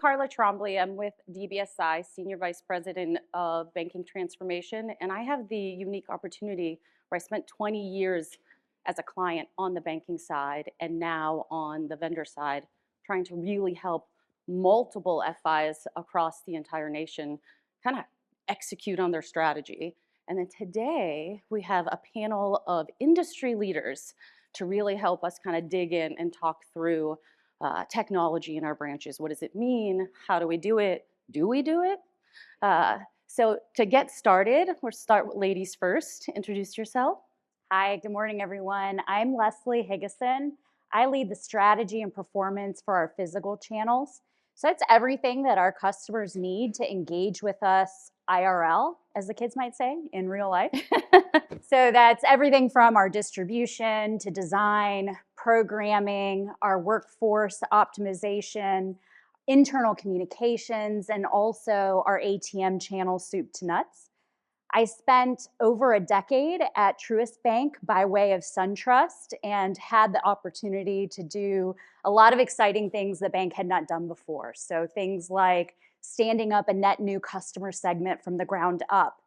Carla Trombley. I'm with DBSI, Senior Vice President of Banking Transformation, and I have the unique opportunity where I spent 20 years as a client on the banking side and now on the vendor side, trying to really help multiple FIs across the entire nation kind of execute on their strategy. And then today we have a panel of industry leaders to really help us kind of dig in and talk through technology in our branches. What does it mean? How do we do it? Do we do it? So to get started, we'll start with ladies first. Introduce yourself. Hi, good morning, everyone. I'm Leslie Higgison. I lead the strategy and performance for our physical channels. So it's everything that our customers need to engage with us IRL, as the kids might say, in real life. So that's everything from our distribution to design, programming, our workforce optimization, internal communications, and also our ATM channel soup to nuts. I spent over a decade at Truist Bank by way of SunTrust and had the opportunity to do a lot of exciting things the bank had not done before. So things like standing up a net new customer segment from the ground up,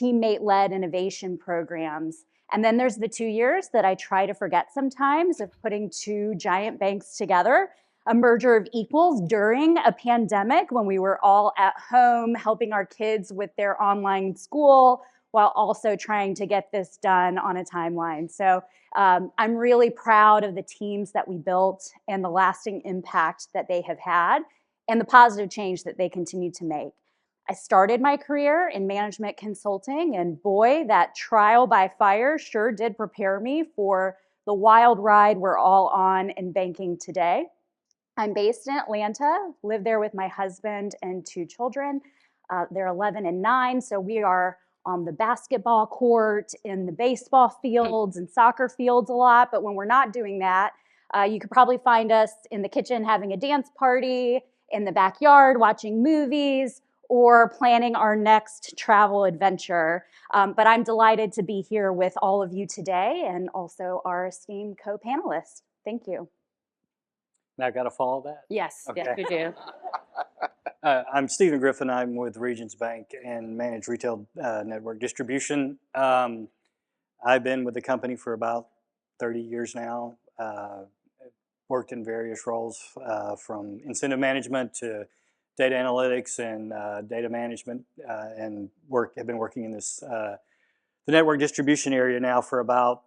teammate-led innovation programs. And then there's the 2 years that I try to forget sometimes of putting two giant banks together, a merger of equals during a pandemic when we were all at home helping our kids with their online school while also trying to get this done on a timeline. So I'm really proud of the teams that we built and the lasting impact that they have had and the positive change that they continue to make. I started my career in management consulting, and boy, that trial by fire sure did prepare me for the wild ride we're all on in banking today. I'm based in Atlanta, live there with my husband and two children. They're 11 and 9, so we are on the basketball court, in the baseball fields and soccer fields a lot, but when we're not doing that, you could probably find us in the kitchen having a dance party, in the backyard watching movies, or planning our next travel adventure. But I'm delighted to be here with all of you today and also our esteemed co-panelists. Thank you. Now I got to follow that? Yes, Okay. yes, we do. I'm Stephen Griffin. I'm with Regions Bank and manage retail network distribution. I've been with the company for about 30 years now. Worked in various roles from incentive management to data analytics and data management, and have been working in this the network distribution area now for about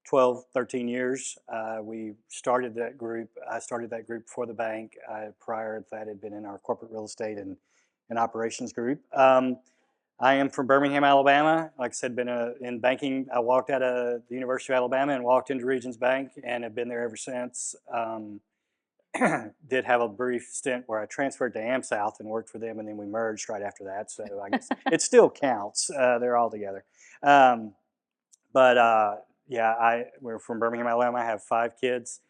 12, 13 years. We started that group. I started that group for the bank. Prior to that, had been in our corporate real estate and operations group. I am from Birmingham, Alabama. Like I said, been in banking. I walked out of the University of Alabama and walked into Regions Bank and have been there ever since. Did have a brief stint where I transferred to AmSouth and worked for them, and then we merged right after that. So I guess it still counts. They're all together. Yeah, we're from Birmingham, Alabama. I have 5 kids.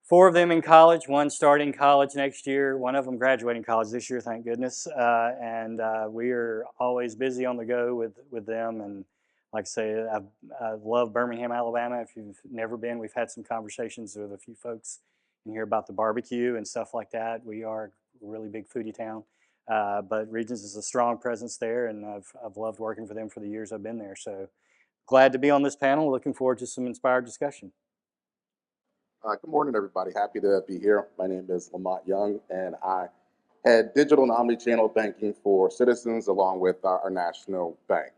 4 of them in college, 1 starting college next year, 1 of them graduating college this year, thank goodness. And we are always busy on the go with them. And like I say, I love Birmingham, Alabama. If you've never been, we've had some conversations with a few folks in here about the barbecue and stuff like that. We are a really big foodie town. But Regions is a strong presence there, and I've loved working for them for the years I've been there. So glad to be on this panel. Looking forward to some inspired discussion. Good morning, everybody. Happy to be here. My name is Lamont Young, and I head digital and omni-channel banking for Citizens along with our national bank.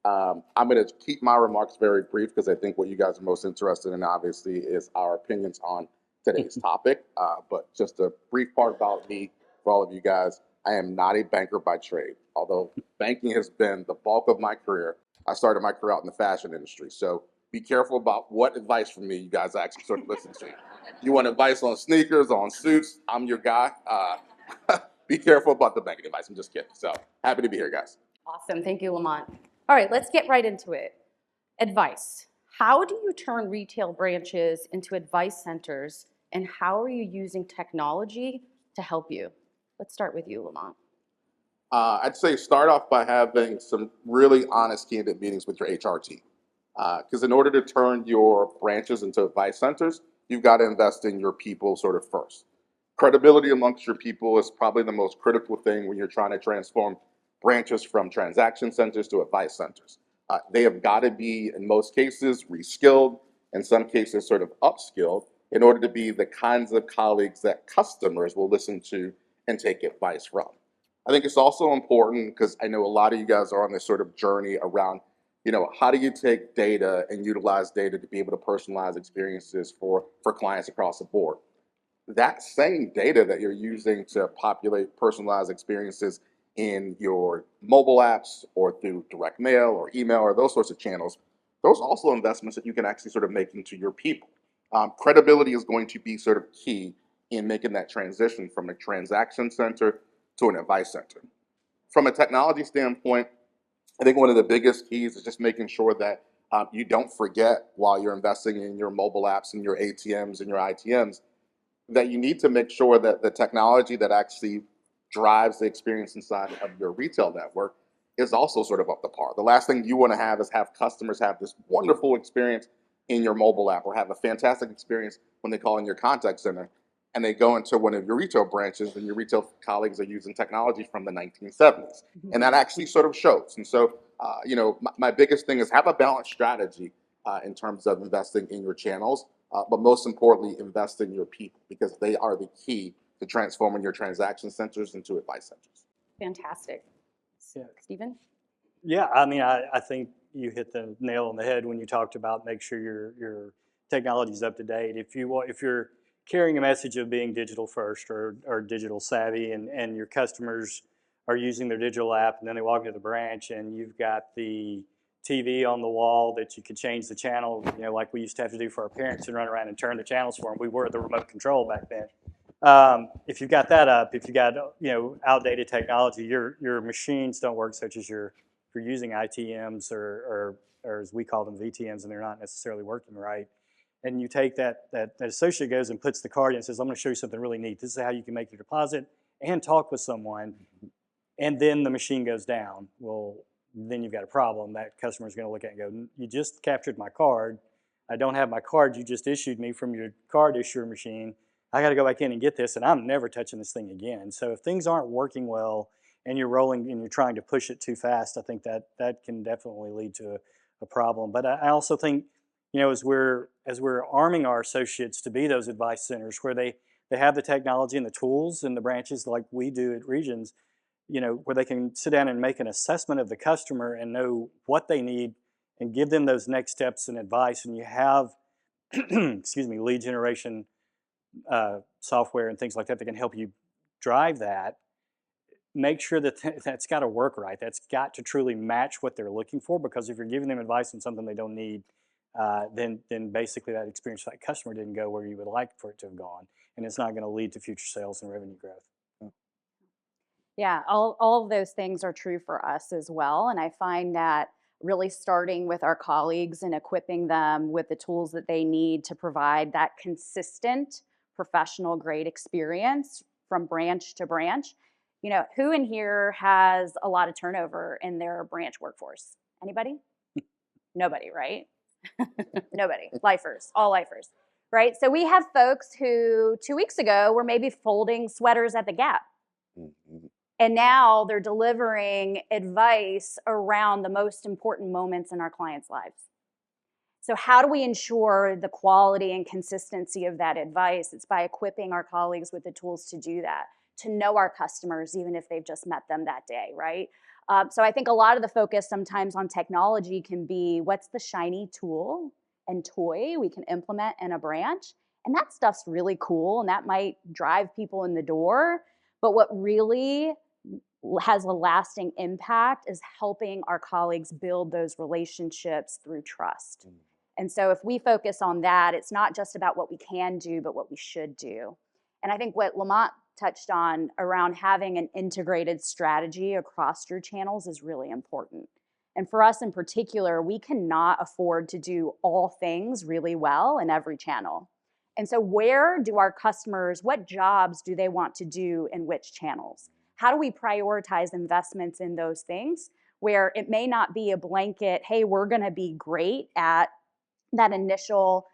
I'm going to keep my remarks very brief because I think what you guys are most interested in, obviously, is our opinions on today's topic. But just a brief part about me for all of you guys. I am not a banker by trade. Although banking has been the bulk of my career, I started my career out in the fashion industry. So be careful about what advice from me you guys actually sort of listen to. You want advice on sneakers, on suits, I'm your guy. Be careful about the banking advice. I'm just kidding. So happy to be here, guys. Awesome. Thank you, Lamont. All right, let's get right into it. Advice. How do you turn retail branches into advice centers, and how are you using technology to help you? Let's start with you, Lamont. I'd say start off by having some really honest, candid meetings with your HR team. Because in order to turn your branches into advice centers, you've got to invest in your people sort of first. Credibility amongst your people is probably the most critical thing when you're trying to transform branches from transaction centers to advice centers. They have got to be, in most cases, reskilled, in some cases, sort of upskilled, in order to be the kinds of colleagues that customers will listen to and take advice from. I think it's also important because I know a lot of you guys are on this sort of journey around, how do you take data and utilize data to be able to personalize experiences for clients across the board? That same data that you're using to populate personalized experiences in your mobile apps or through direct mail or email or those sorts of channels, those are also investments that you can actually sort of make into your people. Credibility is going to be sort of key in making that transition from a transaction center to an advice center. From a technology standpoint, I think one of the biggest keys is just making sure that you don't forget while you're investing in your mobile apps and your ATMs and your ITMs that you need to make sure that the technology that actually drives the experience inside of your retail network is also sort of up to par. The last thing you want to have is have customers have this wonderful experience in your mobile app or have a fantastic experience when they call in your contact center and they go into one of your retail branches and your retail colleagues are using technology from the 1970s. And that actually sort of shows. And so, my biggest thing is have a balanced strategy in terms of investing in your channels, but most importantly, invest in your people because they are the key to transforming your transaction centers into advice centers. Fantastic. Yeah. Stephen? Yeah, I mean, I think you hit the nail on the head when you talked about make sure your technology is up to date. If you're carrying a message of being digital first or digital savvy, and your customers are using their digital app, and then they walk into the branch, and you've got the TV on the wall that you could change the channel, like we used to have to do for our parents and run around and turn the channels for them. We were the remote control back then. If you've got that up, if you got outdated technology, your machines don't work, such as if you're using ITMs or as we call them VTMs, and they're not necessarily working right. And you take that associate goes and puts the card in and says, I'm going to show you something really neat. This is how you can make your deposit and talk with someone. And then the machine goes down. Well, then you've got a problem. That customer is going to look at it and go, you just captured my card. I don't have my card you just issued me from your card issuer machine. I got to go back in and get this, and I'm never touching this thing again. So if things aren't working well and you're rolling and you're trying to push it too fast, I think that can definitely lead to a problem. But I also think, as we're arming our associates to be those advice centers where they have the technology and the tools in the branches like we do at Regions, where they can sit down and make an assessment of the customer and know what they need and give them those next steps and advice. And you have, excuse me, lead generation software and things like that can help you drive that. Make sure that that's got to work right. That's got to truly match what they're looking for, because if you're giving them advice on something they don't need, then basically that experience for that customer didn't go where you would like for it to have gone, and it's not going to lead to future sales and revenue growth. Yeah, all of those things are true for us as well. And I find that really starting with our colleagues and equipping them with the tools that they need to provide that consistent professional grade experience from branch to branch. Who in here has a lot of turnover in their branch workforce? Anybody? Nobody, right? Nobody. Lifers, all lifers, right? So we have folks who 2 weeks ago were maybe folding sweaters at the Gap. Mm-hmm. And now they're delivering advice around the most important moments in our clients' lives. So how do we ensure the quality and consistency of that advice? It's by equipping our colleagues with the tools to do that, to know our customers, even if they've just met them that day, right? So I think a lot of the focus sometimes on technology can be what's the shiny tool and toy we can implement in a branch. And that stuff's really cool, and that might drive people in the door. But what really has a lasting impact is helping our colleagues build those relationships through trust. And so if we focus on that, it's not just about what we can do, but what we should do. And I think what Lamont touched on around having an integrated strategy across your channels is really important. And for us in particular, we cannot afford to do all things really well in every channel. And so where do our customers, what jobs do they want to do in which channels? How do we prioritize investments in those things where it may not be a blanket, hey, we're going to be great at that initial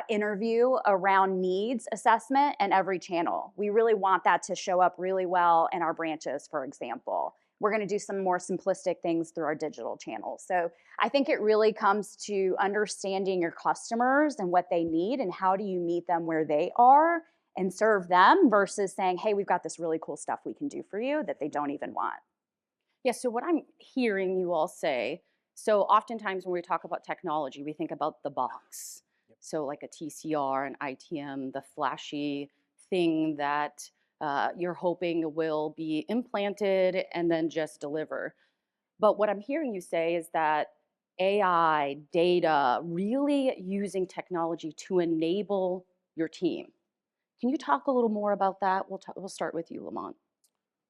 interview around needs assessment in every channel. We really want that to show up really well in our branches, for example. We're going to do some more simplistic things through our digital channels. So I think it really comes to understanding your customers and what they need and how do you meet them where they are and serve them versus saying, hey, we've got this really cool stuff we can do for you that they don't even want. Yeah, so what I'm hearing you all say, so oftentimes when we talk about technology, we think about the box. So like a TCR, an ITM, the flashy thing that you're hoping will be implanted and then just deliver. But what I'm hearing you say is that AI, data, really using technology to enable your team. Can you talk a little more about that? We'll start with you, Lamont.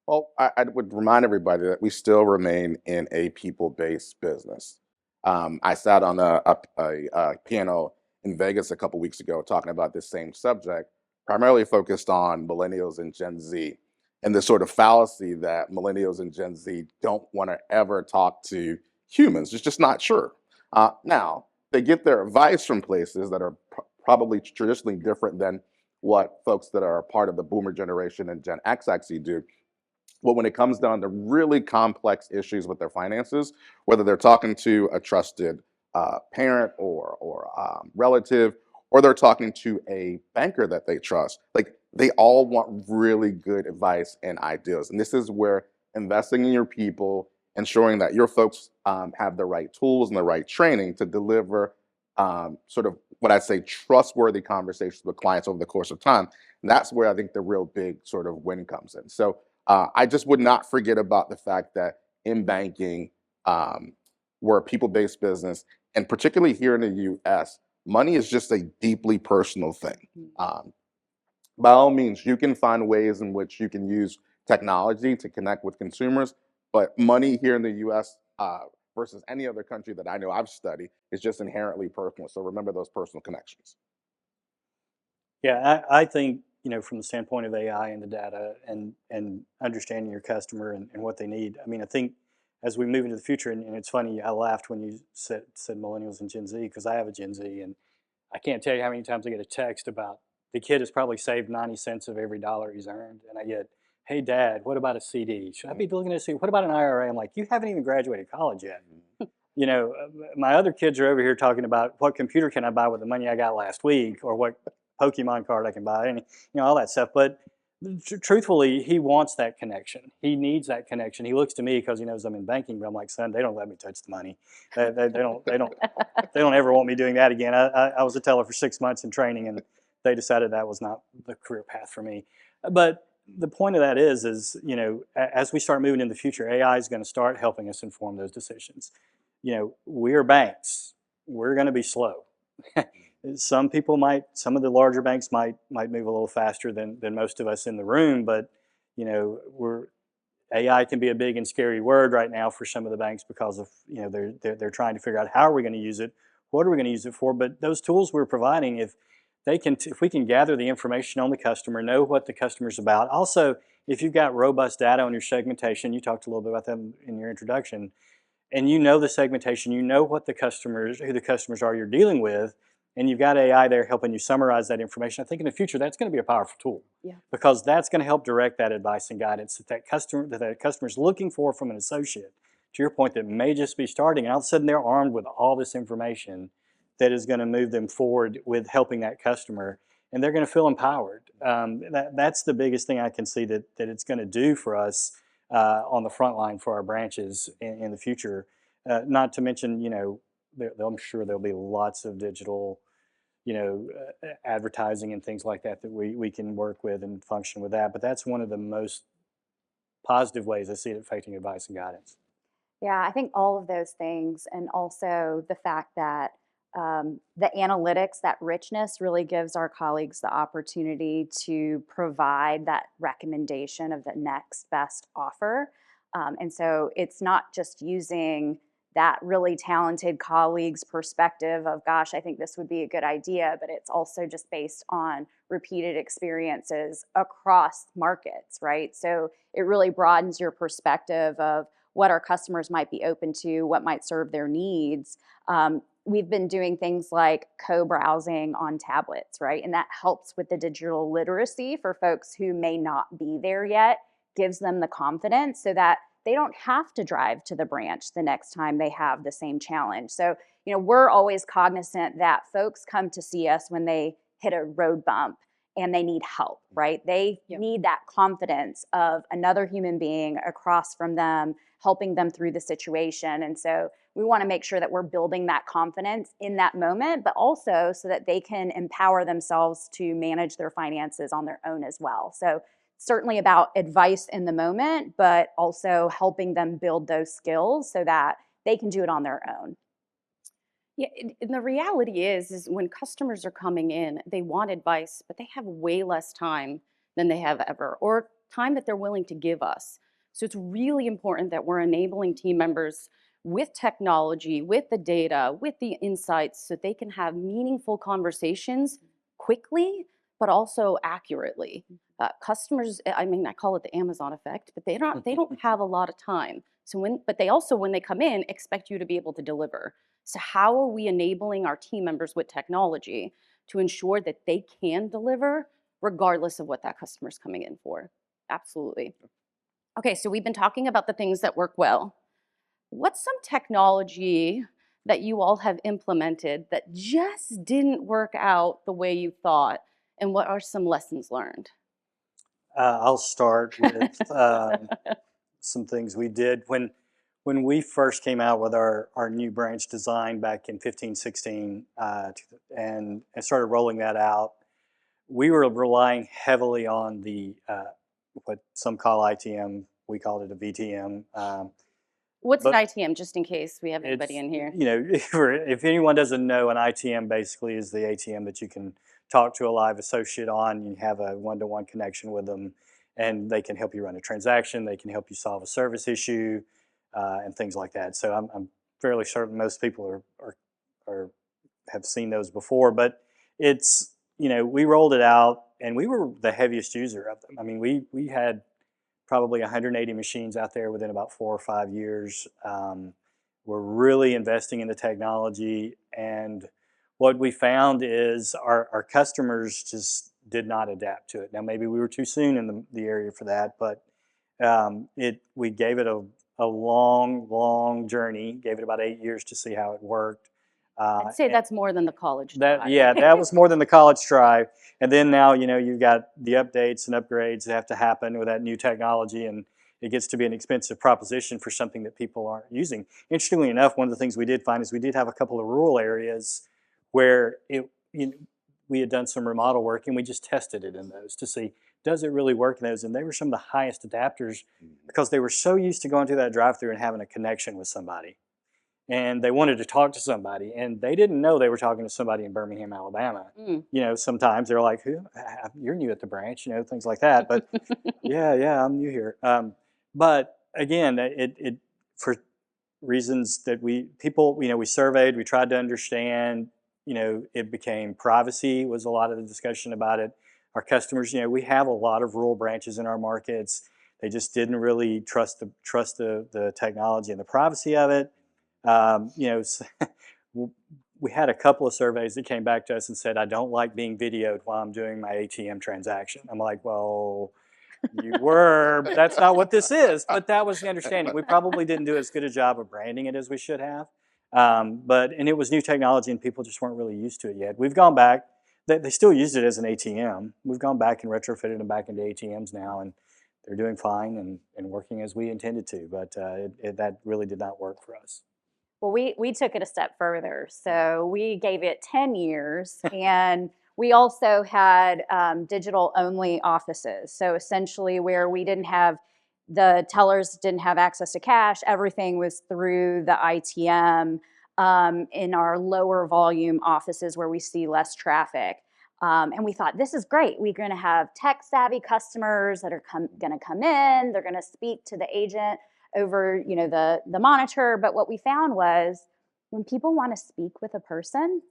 Well, I would remind everybody that we still remain in a people-based business. I sat on a panel in Vegas a couple weeks ago talking about this same subject, primarily focused on millennials and Gen Z, and the sort of fallacy that millennials and Gen Z don't want to ever talk to humans. It's just not true. Now, they get their advice from places that are probably traditionally different than what folks that are a part of the boomer generation and Gen X actually do. But when it comes down to really complex issues with their finances, whether they're talking to a trusted parent or relative, or they're talking to a banker that they trust, like they all want really good advice and ideas. And this is where investing in your people, ensuring that your folks have the right tools and the right training to deliver sort of what I'd say trustworthy conversations with clients over the course of time. And that's where I think the real big sort of win comes in. So I just would not forget about the fact that in banking, we're a people-based business, and particularly here in the U.S., money is just a deeply personal thing. By all means, you can find ways in which you can use technology to connect with consumers, but money here in the U.S. Versus any other country that I know I've studied is just inherently personal. So remember those personal connections. Yeah, I think, from the standpoint of AI and the data and understanding your customer and what they need. I mean, I think as we move into the future, and it's funny, I laughed when you said millennials and Gen Z because I have a Gen Z, and I can't tell you how many times I get a text about the kid has probably saved 90 cents of every dollar he's earned, and I get, hey, Dad, what about a CD? Should I be looking at a CD? What about an IRA? I'm like, you haven't even graduated college yet. My other kids are over here talking about what computer can I buy with the money I got last week, or what Pokemon card I can buy, and all that stuff. But truthfully, he wants that connection. He needs that connection. He looks to me because he knows I'm in banking. But I'm like, son, they don't let me touch the money. They don't ever want me doing that again. I was a teller for 6 months in training, and they decided that was not the career path for me. But the point of that is as we start moving in the future, AI is going to start helping us inform those decisions. We are banks. We're going to be slow. Some of the larger banks might move a little faster than most of us in the room, but AI can be a big and scary word right now for some of the banks because of they're trying to figure out how are we going to use it, what are we going to use it for. But those tools we're providing, if we can gather the information on the customer, know what the customer's about. Also, if you've got robust data on your segmentation, you talked a little bit about that in your introduction, and the segmentation, who the customers are you're dealing with, and you've got AI there helping you summarize that information. I think in the future that's going to be a powerful tool, because that's going to help direct that advice and guidance that customer's looking for from an associate. To your point, that may just be starting, and all of a sudden they're armed with all this information that is going to move them forward with helping that customer, and they're going to feel empowered. That's the biggest thing I can see that it's going to do for us on the front line for our branches in the future. Not to mention, I'm sure there'll be lots of digital, advertising and things like that we can work with and function with that. But that's one of the most positive ways I see it affecting advice and guidance. Yeah, I think all of those things, and also the fact that the analytics, that richness really gives our colleagues the opportunity to provide that recommendation of the next best offer. And so it's not just using that really talented colleague's perspective of, gosh, I think this would be a good idea, but it's also just based on repeated experiences across markets, right? So it really broadens your perspective of what our customers might be open to, what might serve their needs. we've been doing things like co-browsing on tablets, right? And that helps with the digital literacy for folks who may not be there yet, gives them the confidence so that they don't have to drive to the branch the next time they have the same challenge. So, we're always cognizant that folks come to see us when they hit a road bump and they need help, right? They Yep. need that confidence of another human being across from them, helping them through the situation. And so we want to make sure that we're building that confidence in that moment, but also so that they can empower themselves to manage their finances on their own as well. So certainly about advice in the moment, but also helping them build those skills so that they can do it on their own. Yeah, and the reality is when customers are coming in, they want advice, but they have way less time than they have ever, or time that they're willing to give us. So it's really important that we're enabling team members with technology, with the data, with the insights, so they can have meaningful conversations quickly, but also accurately. Customers, I mean, I call it the Amazon effect, but they don't have a lot of time. But they also, when they come in, expect you to be able to deliver. So how are we enabling our team members with technology to ensure that they can deliver regardless of what that customer's coming in for? Absolutely. Okay, so we've been talking about the things that work well. What's some technology that you all have implemented that just didn't work out the way you thought? And what are some lessons learned? I'll start with some things we did when we first came out with our new branch design back in 15, 16, and started rolling that out. We were relying heavily on the what some call ITM. We called it a VTM. What's an But ITM, just in case we have anybody it's, in here? if anyone doesn't know, an ITM basically is the ATM that you can talk to a live associate on. You have a one-to-one connection with them, and they can help you run a transaction. They can help you solve a service issue, and things like that. So I'm fairly certain most people are have seen those before. But it's we rolled it out, and we were the heaviest user of them. I mean, we had probably 180 machines out there within about 4 or 5 years. We're really investing in the technology, and what we found is our customers just did not adapt to it. Now, maybe we were too soon in the area for that, but we gave it a long journey. Gave it about 8 years to see how it worked. I'd say that's more than the college That drive. that was more than the college drive. And then now you've got the updates and upgrades that have to happen with that new technology, and it gets to be an expensive proposition for something that people aren't using. Interestingly enough, one of the things we did find is we did have a couple of rural areas where we had done some remodel work, and we just tested it in those to see, does it really work in those? And they were some of the highest adapters because they were so used to going through that drive-through and having a connection with somebody, and they wanted to talk to somebody, and they didn't know they were talking to somebody in Birmingham, Alabama. Sometimes they're like, "Who? You're new at the branch," things like that. But yeah, I'm new here. But again, it for reasons that we surveyed, we tried to understand. It became privacy was a lot of the discussion about it. Our customers, we have a lot of rural branches in our markets. They just didn't really trust the technology and the privacy of it. We had a couple of surveys that came back to us and said, "I don't like being videoed while I'm doing my ATM transaction." I'm like, "Well, you were, but that's not what this is." But that was the understanding. We probably didn't do as good a job of branding it as we should have. And it was new technology, and people just weren't really used to it yet. We've gone back. They still used it as an ATM. We've gone back and retrofitted them back into ATMs now, and they're doing fine and working as we intended to. But that really did not work for us. Well, we took it a step further. So we gave it 10 years, and we also had digital only offices. So essentially where the tellers didn't have access to cash, everything was through the ITM in our lower volume offices where we see less traffic. And we thought, this is great. We're going to have tech savvy customers that are going to come in. They're going to speak to the agent over the monitor. But what we found was when people want to speak with a person,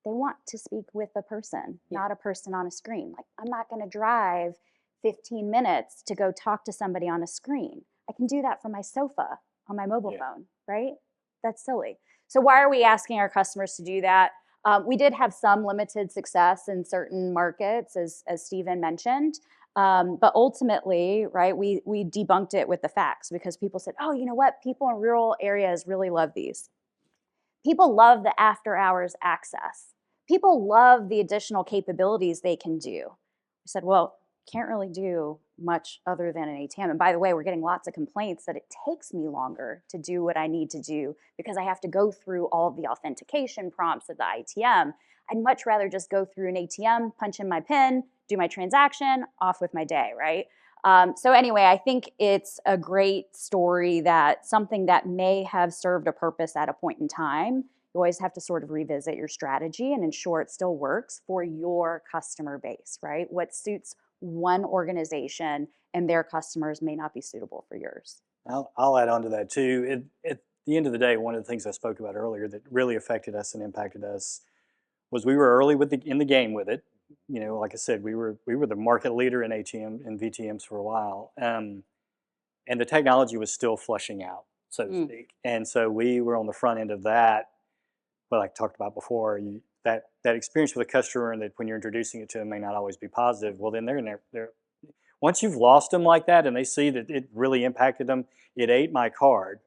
they want to speak with a person, not a person on a screen. Like, I'm not going to drive 15 minutes to go talk to somebody on a screen. I can do that from my sofa on my mobile phone, right? That's silly. So why are we asking our customers to do that? We did have some limited success in certain markets, as Stephen mentioned. But ultimately, right, we debunked it with the facts because people said, oh, you know what? People in rural areas really love these. People love the after hours access. People love the additional capabilities they can do. I said, well, can't really do much other than an ATM. And by the way, we're getting lots of complaints that it takes me longer to do what I need to do because I have to go through all of the authentication prompts of the ITM. I'd much rather just go through an ATM, punch in my PIN, do my transaction, off with my day, right? So anyway, I think it's a great story, that something that may have served a purpose at a point in time, you always have to sort of revisit your strategy and ensure it still works for your customer base, right? What suits one organization and their customers may not be suitable for yours. I'll add on to that too. At the end of the day, one of the things I spoke about earlier that really affected us and impacted us was we were early in the game with it. You know, like I said, we were the market leader in ATM and VTMs for a while, and the technology was still flushing out, so to speak. And so we were on the front end of that. But like I talked about before, that experience with a customer, and that when you're introducing it to them may not always be positive. Well, then they're once you've lost them like that, and they see that it really impacted them, it ate my card,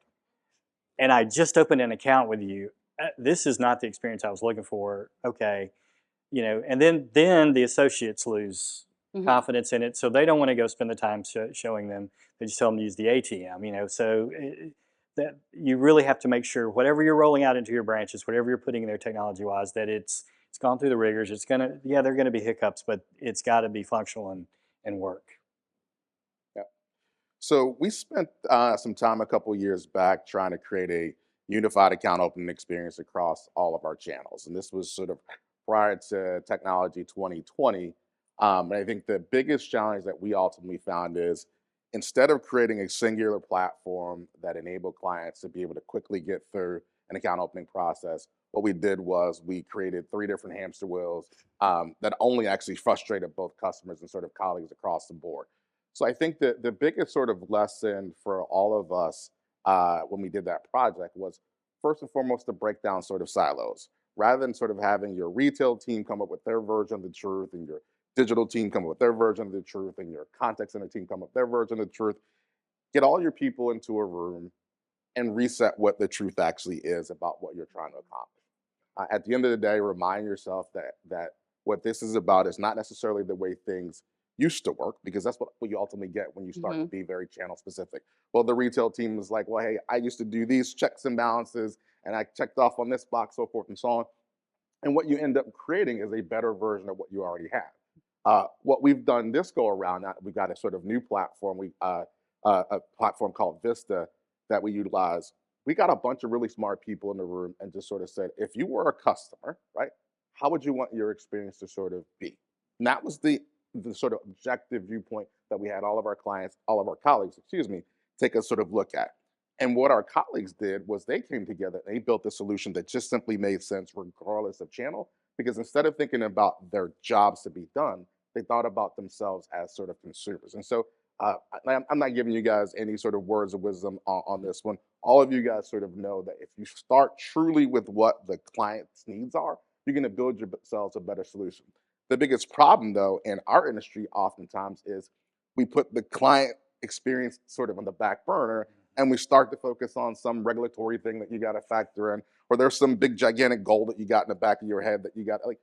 and I just opened an account with you. This is not the experience I was looking for. Okay, you know, and then the associates lose confidence in it, so they don't want to go spend the time showing them. They just tell them to use the ATM. You know, so that you really have to make sure whatever you're rolling out into your branches, whatever you're putting in there technology-wise, that it's gone through the rigors. It's gonna, yeah, there are gonna be hiccups, but it's got to be functional and work. Yeah. So we spent some time a couple years back trying to create a unified account opening experience across all of our channels. And this was sort of prior to Technology 2020. And I think the biggest challenge that we ultimately found is, instead of creating a singular platform that enabled clients to be able to quickly get through an account opening process, what we did was we created 3 different hamster wheels that only actually frustrated both customers and sort of colleagues across the board. So I think that the biggest sort of lesson for all of us when we did that project was, first and foremost, to break down sort of silos. Rather than sort of having your retail team come up with their version of the truth, and your digital team come up with their version of the truth, and your contact center team come up with their version of the truth, get all your people into a room and reset what the truth actually is about what you're trying to accomplish. At the end of the day, remind yourself that what this is about is not necessarily the way things used to work, because that's what you ultimately get when you start to be very channel specific. Well, the retail team is like, well, hey, I used to do these checks and balances, and I checked off on this box, so forth and so on. And what you end up creating is a better version of what you already have. What we've done this go around, we've got a sort of new platform, a platform called Vista that we utilize. We got a bunch of really smart people in the room and just sort of said, if you were a customer, right, how would you want your experience to sort of be? And that was the sort of objective viewpoint that we had all of our clients, all of our colleagues, excuse me, take a sort of look at. And what our colleagues did was they came together and they built a solution that just simply made sense regardless of channel, because instead of thinking about their jobs to be done, they thought about themselves as sort of consumers. And so I'm not giving you guys any sort of words of wisdom on this one. All of you guys sort of know that if you start truly with what the client's needs are, you're going to build yourselves a better solution. The biggest problem, though, in our industry oftentimes is we put the client experience sort of on the back burner, and we start to focus on some regulatory thing that you got to factor in, or there's some big gigantic goal that you got in the back of your head that you got, like,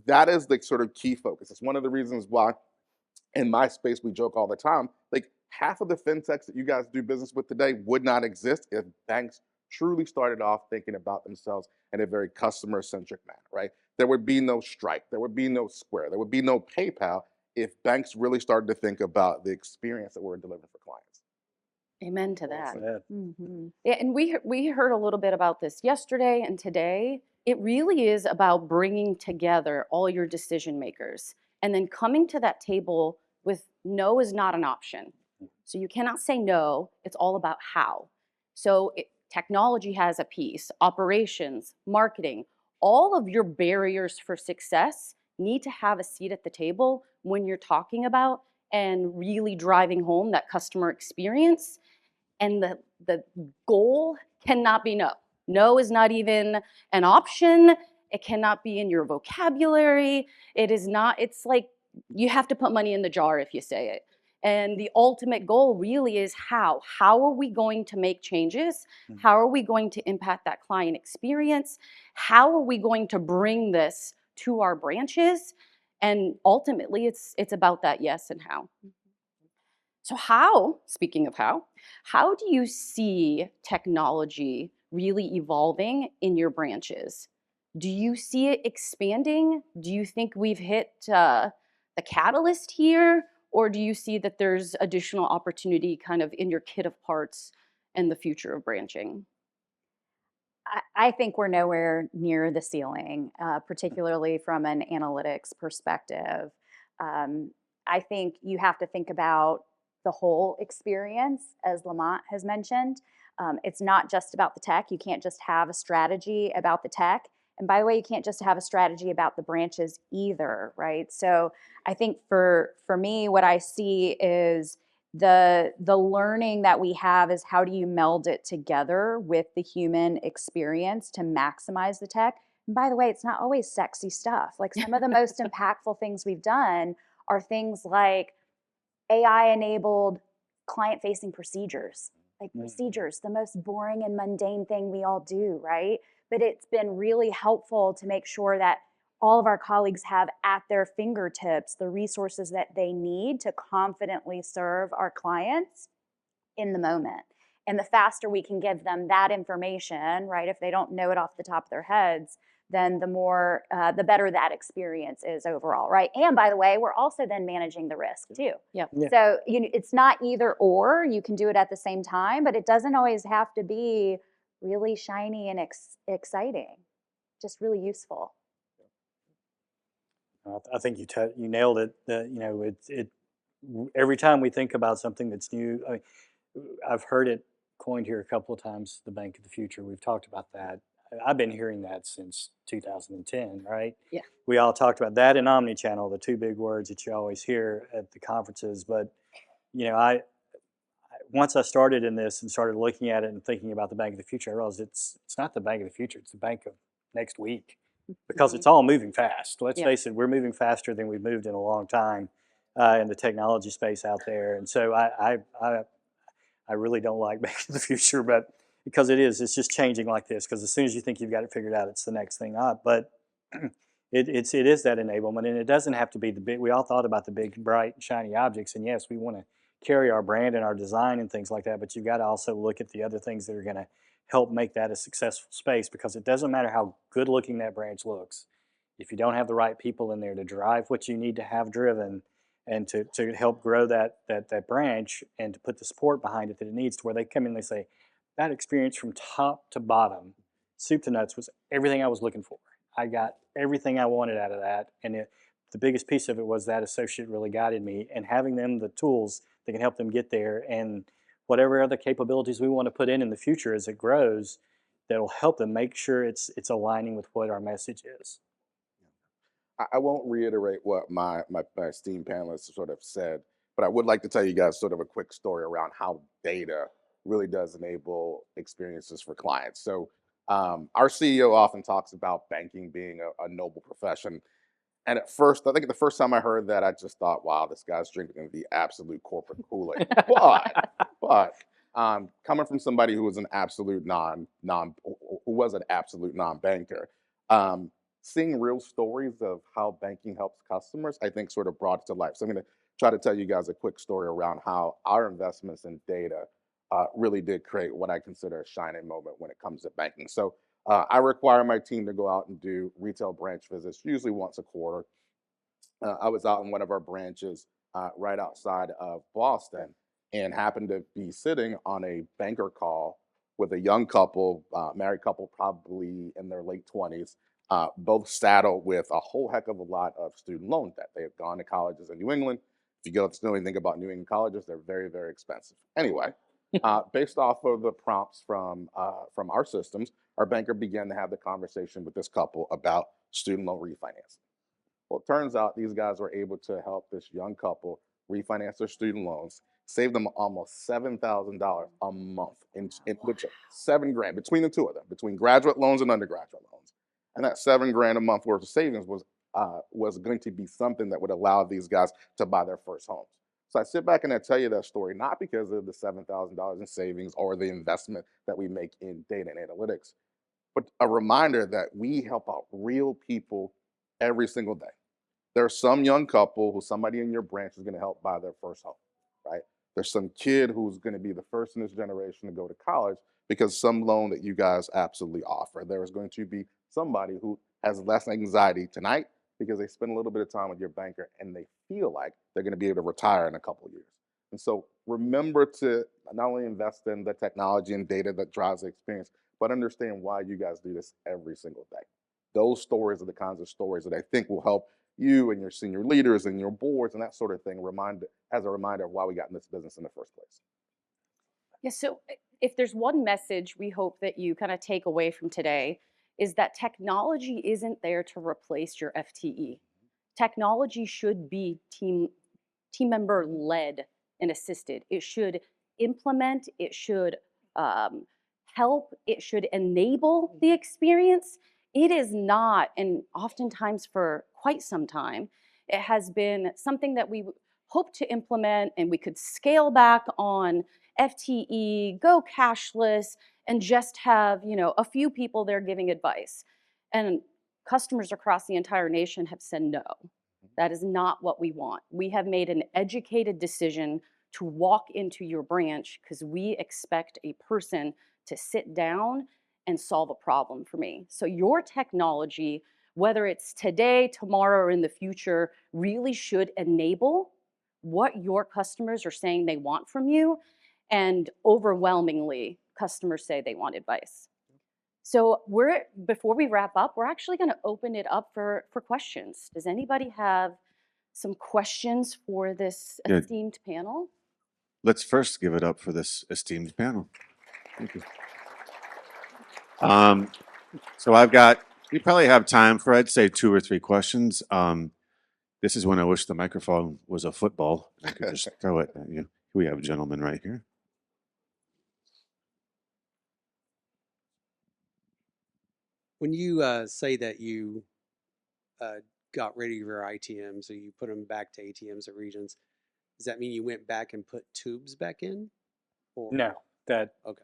that is the sort of key focus. It's one of the reasons why in my space we joke all the time, like, half of the fintechs that you guys do business with today would not exist if banks truly started off thinking about themselves in a very customer centric manner, right? There would be no Stripe, there would be no Square, there would be no PayPal if banks really started to think about the experience that we're delivering for clients. Amen to that. Mm-hmm. Yeah, and we heard a little bit about this yesterday and today. It really is about bringing together all your decision makers and then coming to that table with no is not an option. So you cannot say no. It's all about how. So technology has a piece, operations, marketing, all of your barriers for success need to have a seat at the table when you're talking about and really driving home that customer experience. And the goal cannot be no. No is not even an option. It cannot be in your vocabulary. It is not, it's like you have to put money in the jar if you say it. And the ultimate goal really is how. How are we going to make changes? How are we going to impact that client experience? How are we going to bring this to our branches? And ultimately, it's about that yes and how. So how, speaking of how do you see technology really evolving in your branches? Do you see it expanding? Do you think we've hit the catalyst here? Or do you see that there's additional opportunity kind of in your kit of parts and the future of branching? I think we're nowhere near the ceiling, particularly from an analytics perspective. Um, I think you have to think about the whole experience, as Lamont has mentioned. It's not just about the tech. You can't just have a strategy about the tech. And by the way, you can't just have a strategy about the branches either, right? So I think for me, what I see is the learning that we have is how do you meld it together with the human experience to maximize the tech. And by the way, it's not always sexy stuff. Like some of the most impactful things we've done are things like AI enabled client facing procedures. Like procedures, the most boring and mundane thing we all do, right? But it's been really helpful to make sure that all of our colleagues have at their fingertips the resources that they need to confidently serve our clients in the moment. And the faster we can give them that information, right, if they don't know it off the top of their heads, then the better that experience is overall, right? And by the way, we're also then managing the risk too. Yep. Yeah. So it's not either or. You can do it at the same time, but it doesn't always have to be really shiny and exciting. Just really useful. I think you nailed it. Every time we think about something that's new, I mean, I've heard it coined here a couple of times, the bank of the future. We've talked about that. I've been hearing that since 2010, right? Yeah. We all talked about that and omni-channel, the two big words that you always hear at the conferences. But I once I started in this and started looking at it and thinking about the bank of the future, I realized it's not the bank of the future; it's the bank of next week, because it's all moving fast. Let's Yeah. face it, we're moving faster than we've moved in a long time in the technology space out there. And so I really don't like Back to the Future, but because it's just changing like this. Because as soon as you think you've got it figured out, it's the next thing up. But it is that enablement, and it doesn't have to be the big. We all thought about the big, bright, shiny objects, and yes, we want to carry our brand and our design and things like that. But you've got to also look at the other things that are going to help make that a successful space. Because it doesn't matter how good looking that branch looks, if you don't have the right people in there to drive what you need to have driven, and to help grow that branch, and to put the support behind it that it needs, to where they come in and they say, that experience from top to bottom, soup to nuts, was everything I was looking for. I got everything I wanted out of that. And the biggest piece of it was that associate really guided me, and having them the tools that can help them get there, and whatever other capabilities we want to put in the future as it grows, that'll help them make sure it's aligning with what our message is. I won't reiterate what my esteemed panelists sort of said, but I would like to tell you guys sort of a quick story around how data really does enable experiences for clients. So our CEO often talks about banking being a noble profession. And at first, I think the first time I heard that, I just thought, wow, this guy's drinking the absolute corporate Kool-Aid. But coming from somebody who was an absolute non-banker, seeing real stories of how banking helps customers, I think sort of brought it to life. So I'm going to try to tell you guys a quick story around how our investments in data really did create what I consider a shining moment when it comes to banking. So I require my team to go out and do retail branch visits, usually once a quarter. I was out in one of our branches right outside of Boston, and happened to be sitting on a banker call with a young couple, married couple, probably in their late 20s, both saddled with a whole heck of a lot of student loan debt. They have gone to colleges in New England. If you go to know anything about New England colleges, they're very, very expensive. Anyway, based off of the prompts from our systems, our banker began to have the conversation with this couple about student loan refinancing. Well, it turns out these guys were able to help this young couple refinance their student loans. saved them almost $7,000 a month in which $7 grand between the two of them, between graduate loans and undergraduate loans. And that $7 grand a month worth of savings was going to be something that would allow these guys to buy their first homes. So I sit back and I tell you that story, not because of the $7,000 in savings or the investment that we make in data and analytics, but a reminder that we help out real people every single day. There's some young couple who somebody in your branch is going to help buy their first home, right? There's some kid who's going to be the first in this generation to go to college because some loan that you guys absolutely offer. There is going to be somebody who has less anxiety tonight because they spend a little bit of time with your banker and they feel like they're going to be able to retire in a couple of years. And so remember to not only invest in the technology and data that drives the experience, but understand why you guys do this every single day. Those stories are the kinds of stories that I think will help you and your senior leaders and your boards and that sort of thing as a reminder of why we got in this business in the first place. Yeah, so if there's one message we hope that you kind of take away from today is that technology isn't there to replace your FTE. Technology should be team member led and assisted. It should implement, it should help, it should enable the experience. It is not, and oftentimes for quite some time, it has been something that we hope to implement and we could scale back on FTE, go cashless, and just have, a few people there giving advice. And customers across the entire nation have said no. That is not what we want. We have made an educated decision to walk into your branch because we expect a person to sit down and solve a problem for me. So your technology, whether it's today, tomorrow, or in the future, really should enable what your customers are saying they want from you. And overwhelmingly, customers say they want advice. So before we wrap up, we're actually going to open it up for questions. Does anybody have some questions for this Yeah. esteemed panel? Let's first give it up for this esteemed panel. Thank you. So we probably have time for, I'd say, 2 or 3 questions. This is when I wish the microphone was a football. I could just throw it at you. We have a gentleman right here. When you say that you got rid of your ITMs or you put them back to ATMs or regions, does that mean you went back and put tubes back in? Or No, that okay.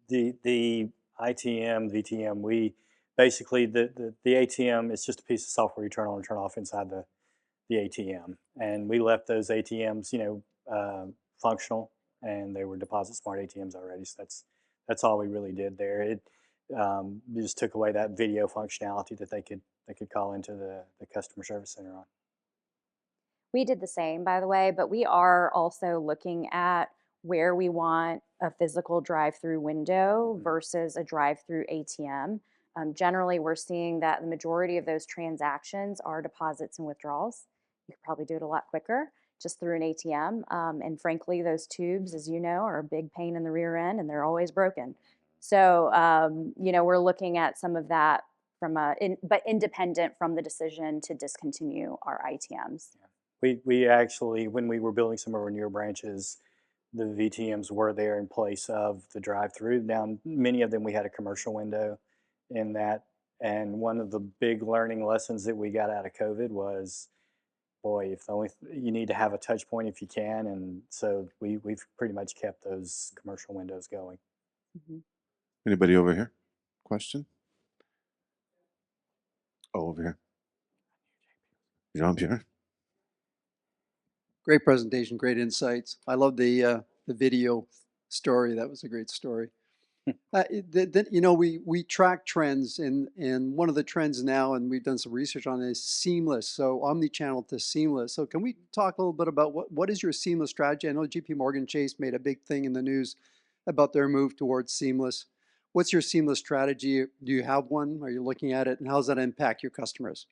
the ITM, VTM, we basically the ATM is just a piece of software you turn on and turn off inside the ATM, and we left those ATMs, functional, and they were deposit smart ATMs already. So that's all we really did there. It we just took away that video functionality that they could call into the customer service center on. We did the same, by the way, but we are also looking at where we want a physical drive-through window versus a drive-through ATM. Generally, we're seeing that the majority of those transactions are deposits and withdrawals. You could probably do it a lot quicker just through an ATM. And frankly, those tubes, as you know, are a big pain in the rear end and they're always broken. So, we're looking at some of that but independent from the decision to discontinue our ITMs. We actually, when we were building some of our newer branches, the VTMs were there in place of the drive-through. Now, many of them we had a commercial window in that, and one of the big learning lessons that we got out of COVID was, boy, if the only you need to have a touch point if you can, and so we've pretty much kept those commercial windows going. Mm-hmm. Anybody over here? Question? Oh, over here. Jump here. Great presentation, great insights. I love the video story. That was a great story. We track trends, and one of the trends now, and we've done some research on it, is seamless. So omni-channel to seamless. So can we talk a little bit about what is your seamless strategy? I know JP Morgan Chase made a big thing in the news about their move towards seamless. What's your seamless strategy? Do you have one? Are you looking at it? And how does that impact your customers?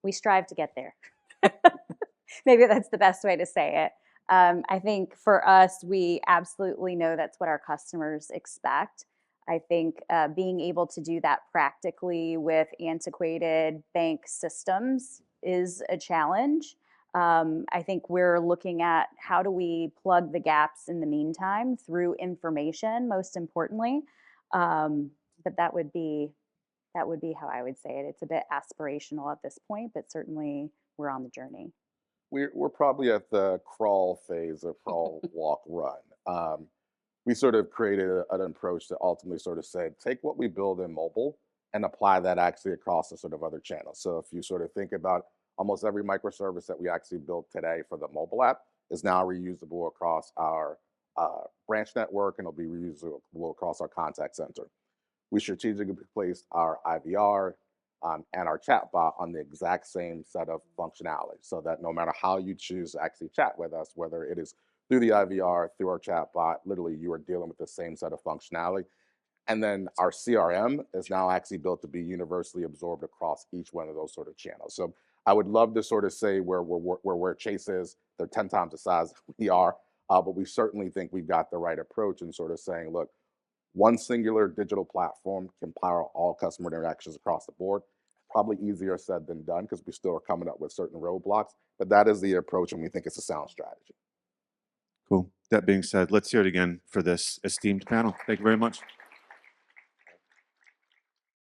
We strive to get there. Maybe that's the best way to say it. I think for us, we absolutely know that's what our customers expect. I think being able to do that practically with antiquated bank systems is a challenge. I think we're looking at how do we plug the gaps in the meantime through information, most importantly. But that would be how I would say it. It's a bit aspirational at this point, but certainly we're on the journey. We're probably at the crawl phase of crawl, walk, run. We sort of created an approach that ultimately sort of said, take what we build in mobile and apply that actually across the sort of other channels. So if you sort of think about almost every microservice that we actually built today for the mobile app is now reusable across our branch network, and it'll be reusable across our contact center. We strategically placed our IVR and our chatbot on the exact same set of functionality so that no matter how you choose to actually chat with us, whether it is through the IVR, through our chatbot, literally you are dealing with the same set of functionality. And then our CRM is now actually built to be universally absorbed across each one of those sort of channels. So I would love to sort of say where Chase is, they're 10 times the size we are, but we certainly think we've got the right approach in sort of saying, look, one singular digital platform can power all customer interactions across the board. Probably easier said than done because we still are coming up with certain roadblocks, but that is the approach, and we think it's a sound strategy. Cool. That being said, let's hear it again for this esteemed panel. Thank you very much.